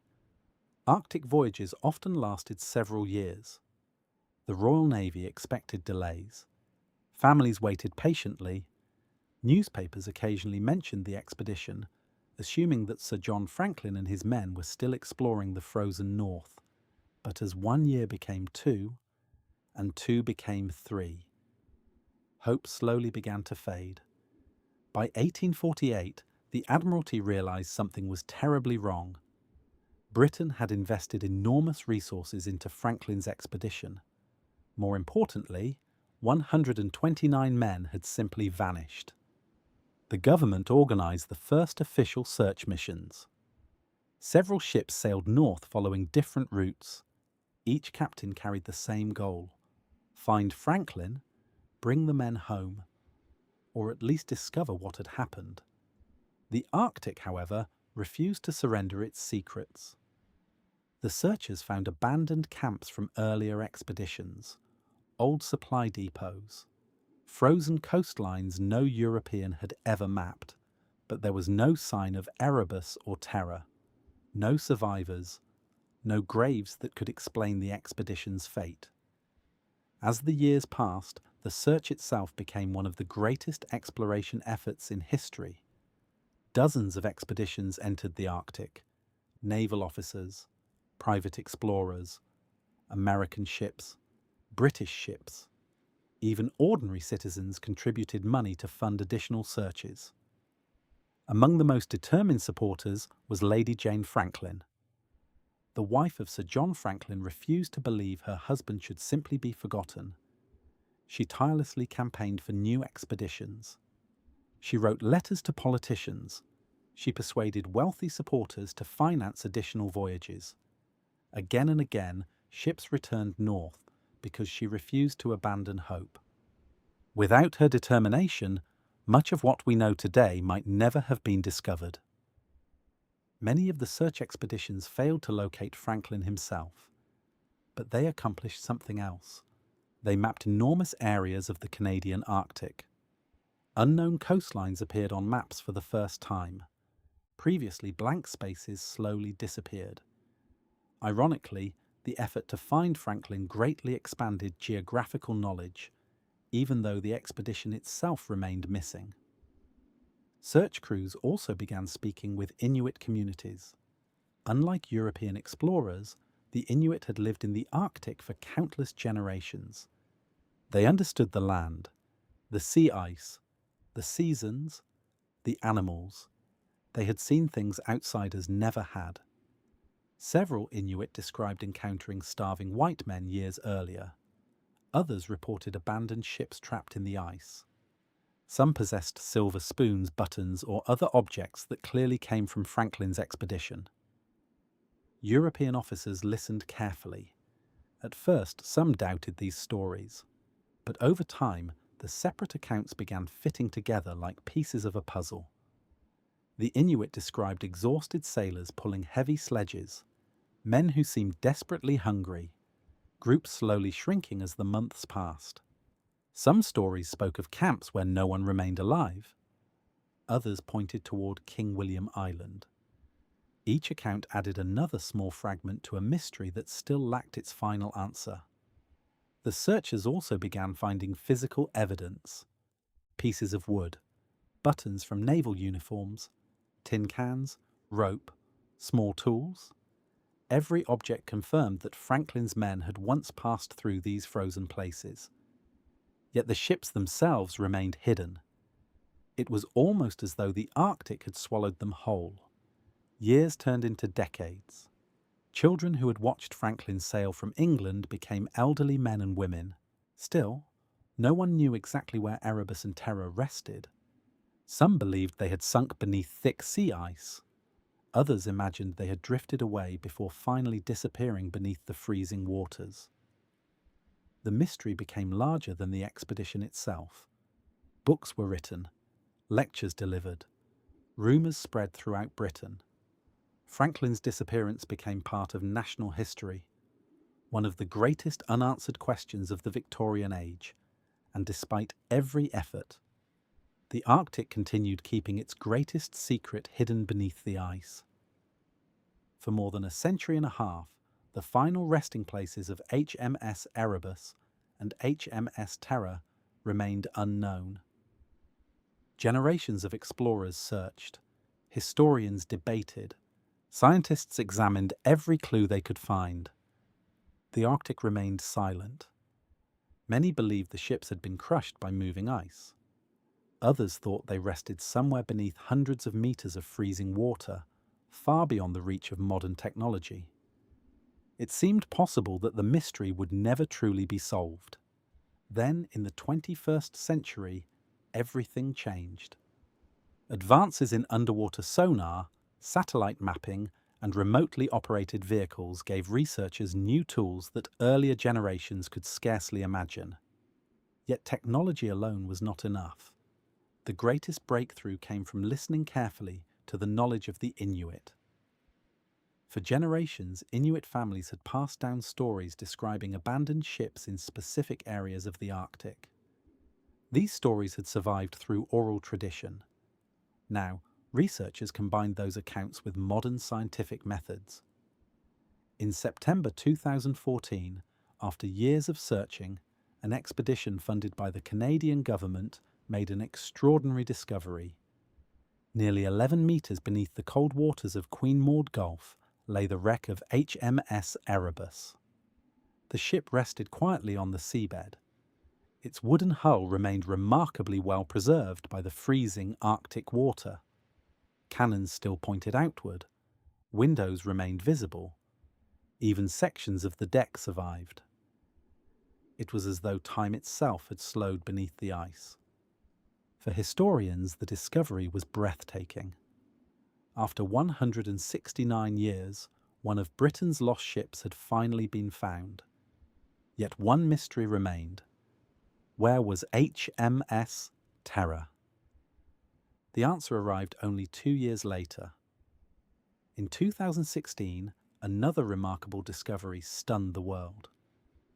Arctic voyages often lasted several years. The Royal Navy expected delays. Families waited patiently. Newspapers occasionally mentioned the expedition, assuming that Sir John Franklin and his men were still exploring the frozen north. But as 1 year became 2, and 2 became 3, hope slowly began to fade. By 1848, the Admiralty realised something was terribly wrong. Britain had invested enormous resources into Franklin's expedition. More importantly, 129 men had simply vanished. The government organised the first official search missions. Several ships sailed north following different routes. Each captain carried the same goal: find Franklin, bring the men home, or at least discover what had happened. The Arctic, however, refused to surrender its secrets. The searchers found abandoned camps from earlier expeditions, old supply depots, frozen coastlines no European had ever mapped, but there was no sign of Erebus or Terror, no survivors, no graves that could explain the expedition's fate. As the years passed, the search itself became one of the greatest exploration efforts in history. Dozens of expeditions entered the Arctic: naval officers, private explorers, American ships, British ships. Even ordinary citizens contributed money to fund additional searches. Among the most determined supporters was Lady Jane Franklin. The wife of Sir John Franklin refused to believe her husband should simply be forgotten. She tirelessly campaigned for new expeditions. She wrote letters to politicians. She persuaded wealthy supporters to finance additional voyages. Again and again, ships returned north because she refused to abandon hope. Without her determination, much of what we know today might never have been discovered. Many of the search expeditions failed to locate Franklin himself, but they accomplished something else. They mapped enormous areas of the Canadian Arctic. Unknown coastlines appeared on maps for the first time. Previously blank spaces slowly disappeared. Ironically, the effort to find Franklin greatly expanded geographical knowledge, even though the expedition itself remained missing. Search crews also began speaking with Inuit communities. Unlike European explorers, the Inuit had lived in the Arctic for countless generations. They understood the land, the sea ice, the seasons, the animals. They had seen things outsiders never had. Several Inuit described encountering starving white men years earlier. Others reported abandoned ships trapped in the ice. Some possessed silver spoons, buttons, or other objects that clearly came from Franklin's expedition. European officers listened carefully. At first, some doubted these stories, but over time, the separate accounts began fitting together like pieces of a puzzle. The Inuit described exhausted sailors pulling heavy sledges, men who seemed desperately hungry, groups slowly shrinking as the months passed. Some stories spoke of camps where no one remained alive. Others pointed toward King William Island. Each account added another small fragment to a mystery that still lacked its final answer. The searchers also began finding physical evidence: pieces of wood, buttons from naval uniforms, tin cans, rope, small tools. Every object confirmed that Franklin's men had once passed through these frozen places. Yet the ships themselves remained hidden. It was almost as though the Arctic had swallowed them whole. Years turned into decades. Children who had watched Franklin sail from England became elderly men and women. Still, no one knew exactly where Erebus and Terror rested. Some believed they had sunk beneath thick sea ice. Others imagined they had drifted away before finally disappearing beneath the freezing waters. The mystery became larger than the expedition itself. Books were written, lectures delivered, rumours spread throughout Britain. Franklin's disappearance became part of national history, one of the greatest unanswered questions of the Victorian age, and despite every effort, the Arctic continued keeping its greatest secret hidden beneath the ice. For more than a century and a half, the final resting places of HMS Erebus and HMS Terror remained unknown. Generations of explorers searched. historians debated. Scientists examined every clue they could find. The Arctic remained silent. Many believed the ships had been crushed by moving ice. Others thought they rested somewhere beneath hundreds of meters of freezing water, far beyond the reach of modern technology. It seemed possible that the mystery would never truly be solved. Then, in the 21st century, everything changed. Advances in underwater sonar, satellite mapping, and remotely operated vehicles gave researchers new tools that earlier generations could scarcely imagine. Yet technology alone was not enough. The greatest breakthrough came from listening carefully to the knowledge of the Inuit. For generations, Inuit families had passed down stories describing abandoned ships in specific areas of the Arctic. These stories had survived through oral tradition. Now, researchers combined those accounts with modern scientific methods. In September 2014, after years of searching, an expedition funded by the Canadian government made an extraordinary discovery. Nearly 11 meters beneath the cold waters of Queen Maud Gulf lay the wreck of HMS Erebus. The ship rested quietly on the seabed. Its wooden hull remained remarkably well preserved by the freezing Arctic water. Cannons still pointed outward. Windows remained visible. Even sections of the deck survived. It was as though time itself had slowed beneath the ice. For historians, the discovery was breathtaking. After 169 years, one of Britain's lost ships had finally been found. Yet one mystery remained. Where was HMS Terror? The answer arrived only 2 years later. In 2016, another remarkable discovery stunned the world.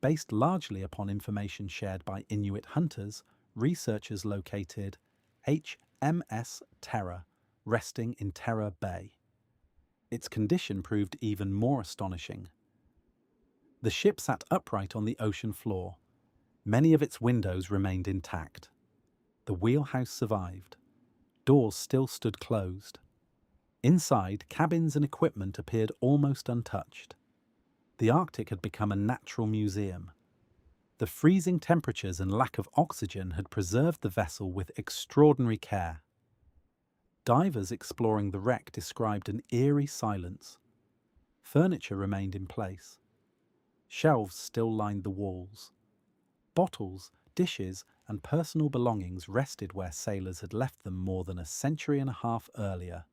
Based largely upon information shared by Inuit hunters, researchers located HMS Terror resting in Terror Bay. Its condition proved even more astonishing. The ship sat upright on the ocean floor. Many of its windows remained intact. The wheelhouse survived. Doors still stood closed. Inside, cabins and equipment appeared almost untouched. The Arctic had become a natural museum. The freezing temperatures and lack of oxygen had preserved the vessel with extraordinary care. Divers exploring the wreck described an eerie silence. Furniture remained in place. Shelves still lined the walls. Bottles, dishes, and personal belongings rested where sailors had left them more than a century and a half earlier.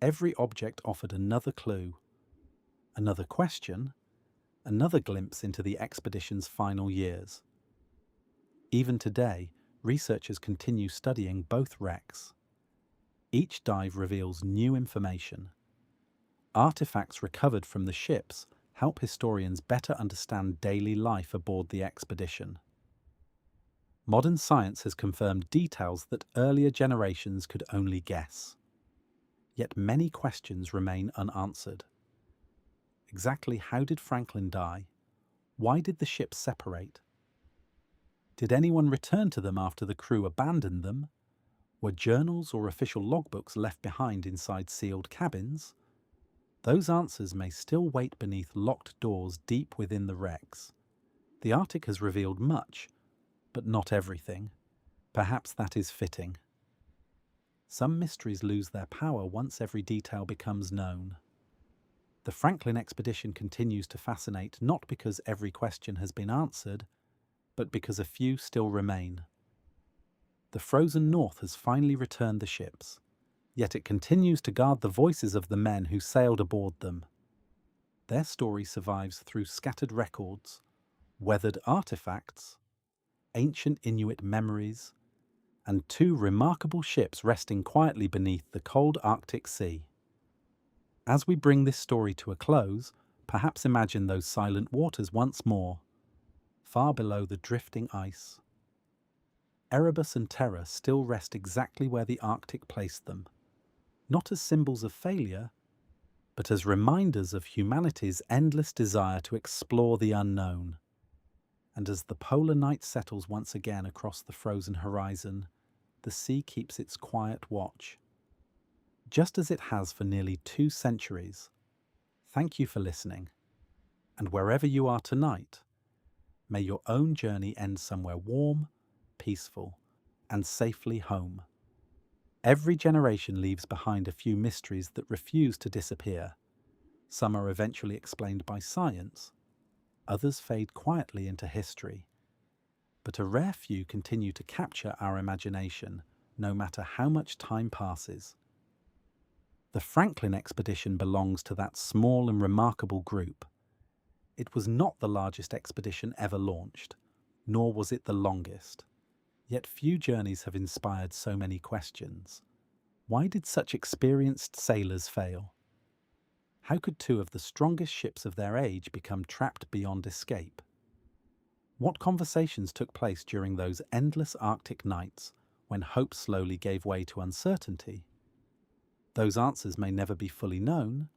Every object offered another clue, another question, another glimpse into the expedition's final years. Even today, researchers continue studying both wrecks. Each dive reveals new information. Artifacts recovered from the ships help historians better understand daily life aboard the expedition. Modern science has confirmed details that earlier generations could only guess. Yet many questions remain unanswered. Exactly how did Franklin die? Why did the ships separate? Did anyone return to them after the crew abandoned them? Were journals or official logbooks left behind inside sealed cabins? Those answers may still wait beneath locked doors deep within the wrecks. The Arctic has revealed much, but not everything. Perhaps that is fitting. Some mysteries lose their power once every detail becomes known. The Franklin expedition continues to fascinate not because every question has been answered, but because a few still remain. The frozen North has finally returned the ships, yet it continues to guard the voices of the men who sailed aboard them. Their story survives through scattered records, weathered artifacts, ancient Inuit memories, and 2 remarkable ships resting quietly beneath the cold Arctic Sea. As we bring this story to a close, perhaps imagine those silent waters once more, far below the drifting ice. Erebus and Terror still rest exactly where the Arctic placed them, not as symbols of failure, but as reminders of humanity's endless desire to explore the unknown. And as the polar night settles once again across the frozen horizon, the sea keeps its quiet watch. just as it has for nearly 2 centuries. Thank you for listening, and wherever you are tonight, may your own journey end somewhere warm, peaceful, and safely home. Every generation leaves behind a few mysteries that refuse to disappear. Some are eventually explained by science, others fade quietly into history. But a rare few continue to capture our imagination, no matter how much time passes. The Franklin expedition belongs to that small and remarkable group. It was not the largest expedition ever launched, nor was it the longest. Yet few journeys have inspired so many questions. Why did such experienced sailors fail? How could two of the strongest ships of their age become trapped beyond escape? What conversations took place during those endless Arctic nights when hope slowly gave way to uncertainty? Those answers may never be fully known,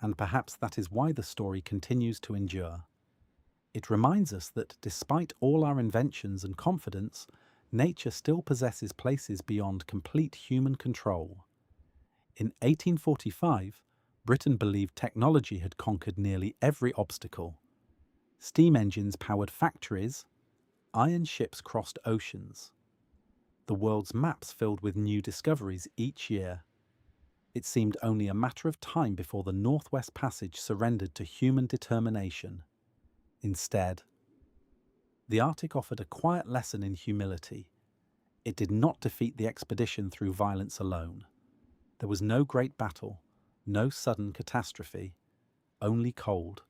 and perhaps that is why the story continues to endure. It reminds us that despite all our inventions and confidence, nature still possesses places beyond complete human control. In 1845, Britain believed technology had conquered nearly every obstacle. Steam engines powered factories, iron ships crossed oceans. The world's maps filled with new discoveries each year. It seemed only a matter of time before the Northwest Passage surrendered to human determination. Instead, the Arctic offered a quiet lesson in humility. It did not defeat the expedition through violence alone. There was no great battle, no sudden catastrophe, only cold,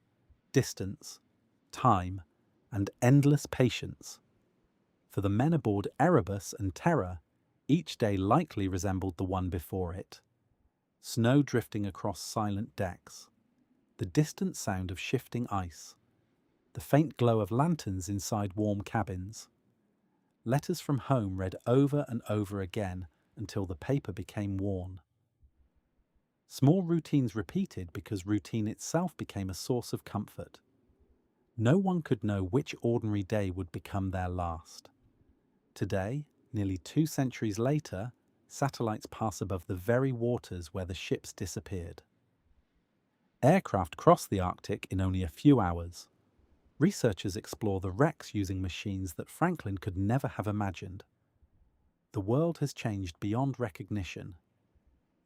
distance, time, and endless patience. For the men aboard Erebus and Terror, each day likely resembled the one before it. Snow drifting across silent decks, the distant sound of shifting ice, the faint glow of lanterns inside warm cabins. Letters from home read over and over again until the paper became worn. Small routines repeated because routine itself became a source of comfort. No one could know which ordinary day would become their last. Today, nearly 2 centuries later, satellites pass above the very waters where the ships disappeared. Aircraft cross the Arctic in only a few hours. Researchers explore the wrecks using machines that Franklin could never have imagined. The world has changed beyond recognition,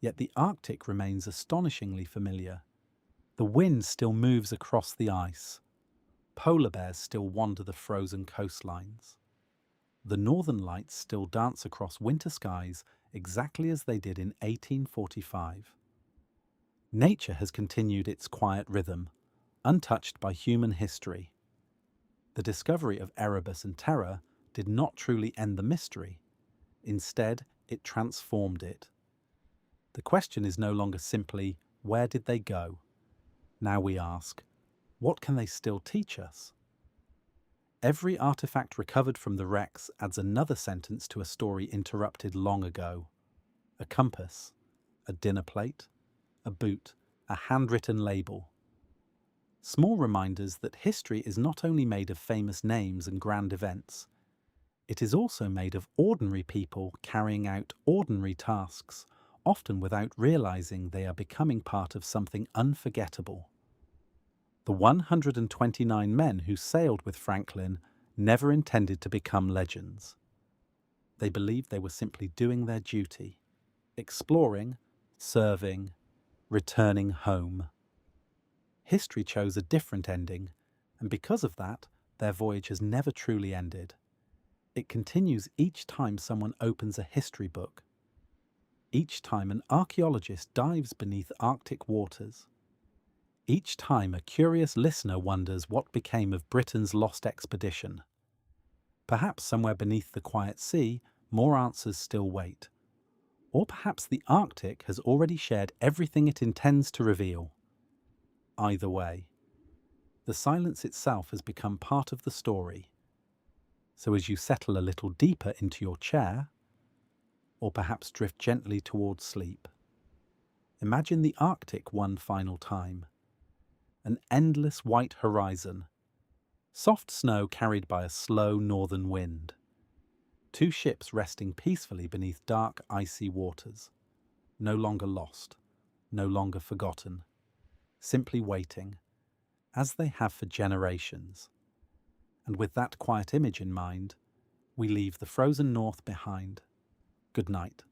yet the Arctic remains astonishingly familiar. The wind still moves across the ice. Polar bears still wander the frozen coastlines. The northern lights still dance across winter skies exactly as they did in 1845. Nature has continued its quiet rhythm, untouched by human history. The discovery of Erebus and Terror did not truly end the mystery. Instead, it transformed it. The question is no longer simply, where did they go? Now we ask, what can they still teach us? Every artifact recovered from the wrecks adds another sentence to a story interrupted long ago. A compass, a dinner plate, a boot, a handwritten label. Small reminders that history is not only made of famous names and grand events, it is also made of ordinary people carrying out ordinary tasks, often without realizing they are becoming part of something unforgettable. The 129 men who sailed with Franklin never intended to become legends. They believed they were simply doing their duty, exploring, serving, returning home. History chose a different ending, and because of that, their voyage has never truly ended. It continues each time someone opens a history book, each time an archaeologist dives beneath Arctic waters, each time a curious listener wonders what became of Britain's lost expedition. Perhaps somewhere beneath the quiet sea, more answers still wait. Or perhaps the Arctic has already shared everything it intends to reveal. Either way, the silence itself has become part of the story. So as you settle a little deeper into your chair, or perhaps drift gently towards sleep, imagine the Arctic one final time. An endless white horizon, soft snow carried by a slow northern wind, two ships resting peacefully beneath dark, icy waters. no longer lost, no longer forgotten, simply waiting, as they have for generations. And with that quiet image in mind, we leave the frozen north behind. Good night.